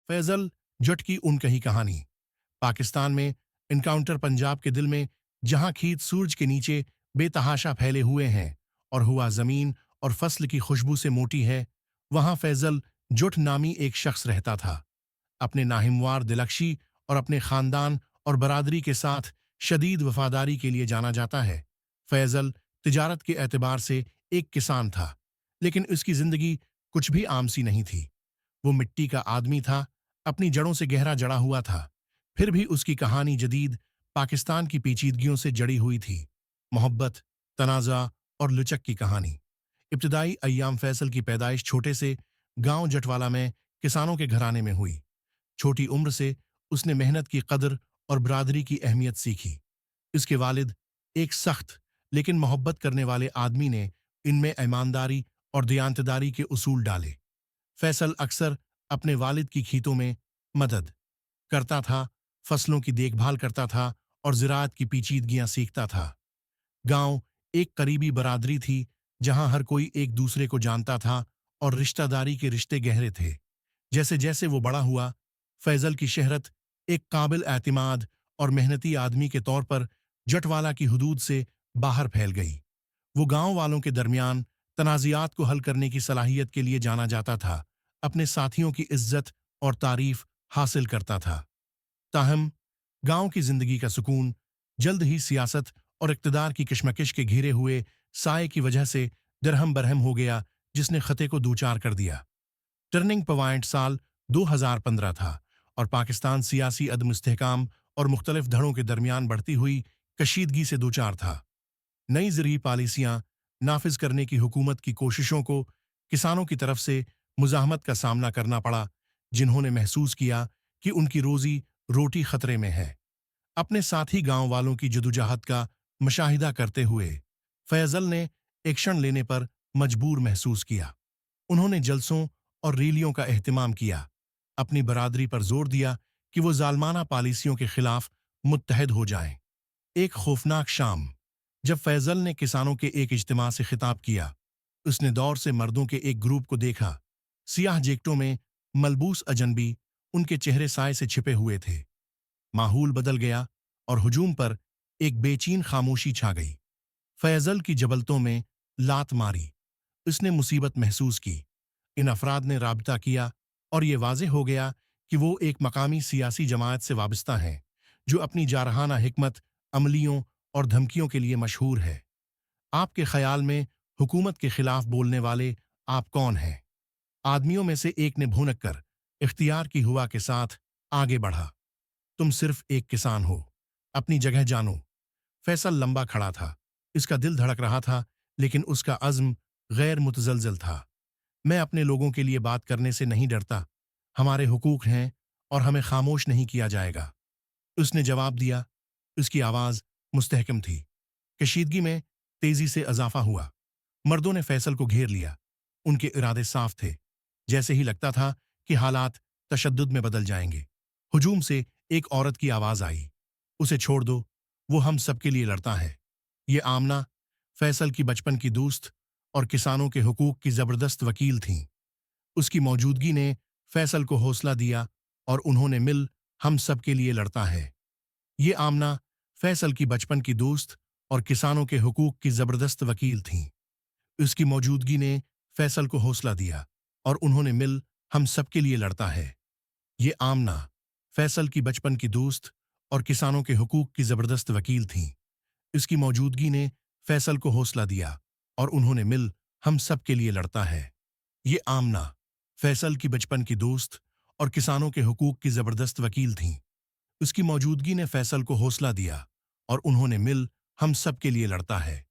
फैजल जट की उनकही कहानी। पाकिस्तान में इनकाउंटर पंजाब के दिल में, जहां खेत सूरज के नीचे बेतहाशा फैले हुए हैं और हुआ जमीन और फसल की खुशबू से मोटी है, वहां फैजल जुट नामी एक शख्स रहता था। अपने नाहिमवार दिलकशी और अपने खानदान और बरादरी के साथ शदीद वफादारी के लिए जाना जाता है। फैजल तिजारत के एतबार से एक किसान था, लेकिन उसकी जिंदगी कुछ भी आम सी नहीं थी। वो मिट्टी का आदमी था, अपनी जड़ों से गहरा जड़ा हुआ था। फिर भी उसकी कहानी जदीद पाकिस्तान की पेचीदगियों से जड़ी हुई थी। मोहब्बत, तनाज़ा और लुचक की कहानी। इब्तदाई अय्याम फैसल की पैदाइश छोटे से गांव जटवाला में किसानों के घराने में हुई। छोटी उम्र से उसने मेहनत की कदर और बरादरी की अहमियत सीखी। इसके वालिद एक सख्त लेकिन मोहब्बत करने वाले आदमी ने इनमें ईमानदारी और दयानतदारी के उसूल डाले। फैसल अक्सर अपने वालिद की खेतों में मदद करता था, फसलों की देखभाल करता था और ज़राअत की पेचीदगियां सीखता था। गांव एक करीबी बरादरी थी, जहां हर कोई एक दूसरे को जानता था और रिश्तेदारी के रिश्ते गहरे थे। जैसे जैसे वो बड़ा हुआ, फैजल की शहरत एक काबिल एतमाद और मेहनती आदमी के तौर पर जटवाला की हुदूद से बाहर फैल गई। वो गांव वालों के दरमियान तनाज़ियात को हल करने की सलाहियत के लिए जाना जाता था, अपने साथियों की इज्जत और तारीफ हासिल करता था। ताहम गांव की जिंदगी का सुकून जल्द ही सियासत और इक़्तिदार की कशमकश के घिरे हुए साए की वजह से दरहम बरहम हो गया, जिसने खते को दूचार कर दिया। टर्निंग पॉइंट साल 2015 था और पाकिस्तान सियासी अदम इस्तेहकाम और मुख्तलिफ धड़ों के दरमियान बढ़ती हुई कशीदगी से दूचार था। नई ज़रूरी पॉलिसियां नाफिज करने की हुकूमत की कोशिशों को किसानों की तरफ से मुज़ाहमत का सामना करना पड़ा, जिन्होंने महसूस किया कि उनकी रोजी रोटी खतरे में है। अपने साथी गांव वालों की जदोजहद का मुशाहिदा करते हुए फैजल ने एक्शन लेने पर मजबूर महसूस किया। उन्होंने जलसों और रैलियों का एहतमाम किया, अपनी बरादरी पर जोर दिया कि वो जालमाना पॉलिसियों के खिलाफ मुत्तहद हो जाएं। एक खौफनाक शाम, जब फैजल ने किसानों के एक इज्तिमा से खिताब किया, उसने दौर से मर्दों के एक ग्रुप को देखा। सियाह जैकेटों में मलबूस अजनबी उनके चेहरे साए से छिपे हुए थे। माहौल बदल गया और हुजूम पर एक बेचैन खामोशी छा गई। फैजल की जबलतों में लात मारी, उसने मुसीबत महसूस की। इन अफराद ने राबता किया और ये वाज़ेह हो गया कि वो एक मकामी सियासी जमात से वाबस्ता हैं, जो अपनी जारहाना हिकमत अमलियों और धमकियों के लिए मशहूर है। आपके ख्याल में हुकूमत के खिलाफ बोलने वाले आप कौन हैं? आदमियों में से एक ने भुनक कर इख्तियार की हुआ के साथ आगे बढ़ा। तुम सिर्फ एक किसान हो, अपनी जगह जानो। फैसल लंबा खड़ा था, इसका दिल धड़क रहा था, लेकिन उसका अज़्म गैर मुतज़लज़ल था। मैं अपने लोगों के लिए बात करने से नहीं डरता, हमारे हुकूक हैं और हमें खामोश नहीं किया जाएगा, उसने जवाब दिया। उसकी आवाज़ मुस्तहकम थी। कशीदगी में तेजी से इजाफा हुआ। मर्दों ने फैसल को घेर लिया, उनके इरादे साफ थे। जैसे ही लगता था कि हालात तशद्दुद में बदल जाएंगे, हुजूम से एक औरत की आवाज आई, उसे छोड़ दो, वो हम सबके लिए लड़ता है। ये आमना फैसल की बचपन की दोस्त और किसानों के हुकूक की जबरदस्त वकील थीं। उसकी मौजूदगी ने फैसल को हौसला दिया और उन्होंने मिल हम सब के लिए लड़ता है। ये आमना फैसल की बचपन की दोस्त और किसानों के हुकूक की जबरदस्त वकील थीं। उसकी मौजूदगी ने फैसल को हौसला दिया और उन्होंने मिल हम सबके लिए लड़ता है। ये आमना फैसल की बचपन की दोस्त और किसानों के हुकूक की जबरदस्त वकील थीं। उसकी मौजूदगी ने फैसल को हौसला दिया और उन्होंने मिल हम सब के लिए लड़ता है। ये आमना फैसल की बचपन की दोस्त और किसानों के हुकूक की जबरदस्त वकील थीं। उसकी मौजूदगी ने फैसल को हौसला दिया और उन्होंने मिल हम सब के लिए लड़ता है।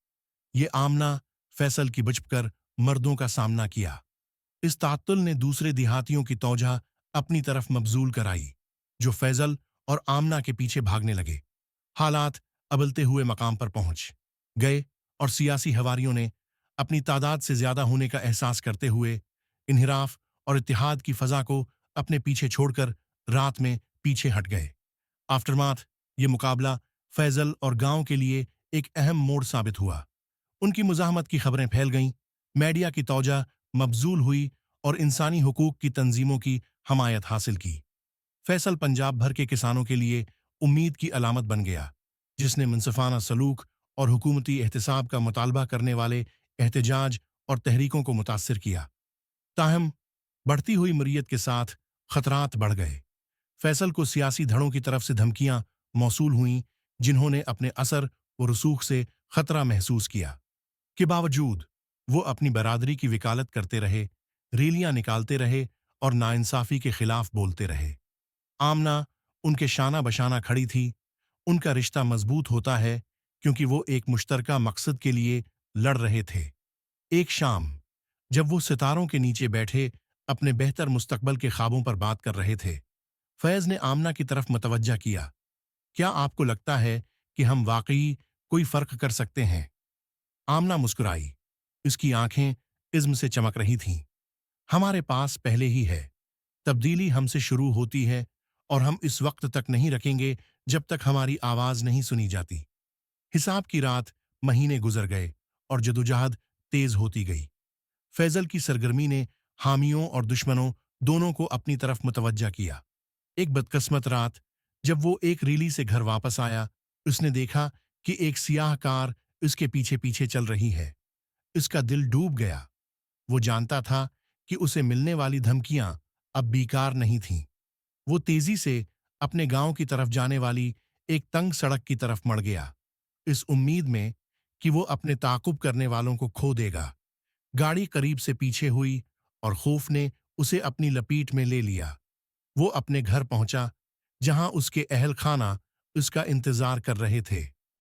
ये आमना फैसल की बचकर मर्दों का सामना किया। इस तात्तुल ने दूसरे देहातियों की तौजह अपनी तरफ मबजूल कराई, जो फैजल और आमना के पीछे भागने लगे। हालात अबलते हुए मकाम पर पहुंच गए और सियासी हवारियों ने अपनी तादाद से ज्यादा होने का एहसास करते हुए इन्हिराफ और इत्तेहाद की फजा को अपने पीछे छोड़कर रात में पीछे हट गए। आफ्टरमाथ ये मुकाबला फैजल और गांव के लिए एक अहम मोड़ साबित हुआ। उनकी मुज़ाहमत की खबरें फैल गईं, मीडिया की तौजह मबजूल हुई और इंसानी हुकूक की तंजीमों की हमायत हासिल की। फैसल पंजाब भर के किसानों के लिए उम्मीद की अलामत बन गया, जिसने मुनसिफाना सलूक और हुकूमती एहतसाब का मुतालबा करने वाले एहतजाज और तहरीकों को मुतासर किया। ताहम बढ़ती हुई मरीयत के साथ खतरात बढ़ गए। फैसल को सियासी धड़ों की तरफ से धमकियां मौसूल हुईं, जिन्होंने अपने असर व रसूख से खतरा महसूस किया। के बावजूद वो अपनी बरादरी की वकालत करते रहे, रैलियां निकालते रहे और नाइंसाफी के खिलाफ बोलते रहे। आमना उनके शाना बशाना खड़ी थी। उनका रिश्ता मजबूत होता है क्योंकि वो एक मुश्तरका मकसद के लिए लड़ रहे थे। एक शाम जब वो सितारों के नीचे बैठे अपने बेहतर मुस्तकबल के ख्वाबों पर बात कर रहे थे, फैज ने आमना की तरफ मतवज्जा किया। क्या आपको लगता है कि हम वाकई कोई फर्क कर सकते हैं? आमना मुस्कुराई। उसकी आंखें इज्म से चमक रही थीं। हमारे पास पहले ही है। तब्दीली हमसे शुरू होती है और हम इस वक्त तक नहीं रखेंगे जब तक हमारी आवाज नहीं सुनी जाती। हिसाब की रात, महीने गुजर गए और जदोजहद तेज होती गई। फैजल की सरगर्मी ने हामियों और दुश्मनों दोनों को अपनी तरफ मुतवज्जा किया। एक बदकिस्मत रात जब वो एक रैली से घर वापस आया, उसने देखा कि एक सियाह कार उसके पीछे पीछे चल रही है। उसका दिल डूब गया। वो जानता था कि उसे मिलने वाली धमकियां अब बेकार नहीं थीं। वो तेजी से अपने गांव की तरफ जाने वाली एक तंग सड़क की तरफ मड़ गया, इस उम्मीद में कि वो अपने ताकुब करने वालों को खो देगा। गाड़ी करीब से पीछे हुई और खौफ ने उसे अपनी लपेट में ले लिया। वो अपने घर पहुंचा, जहां उसके अहल खाना उसका इंतजार कर रहे थे।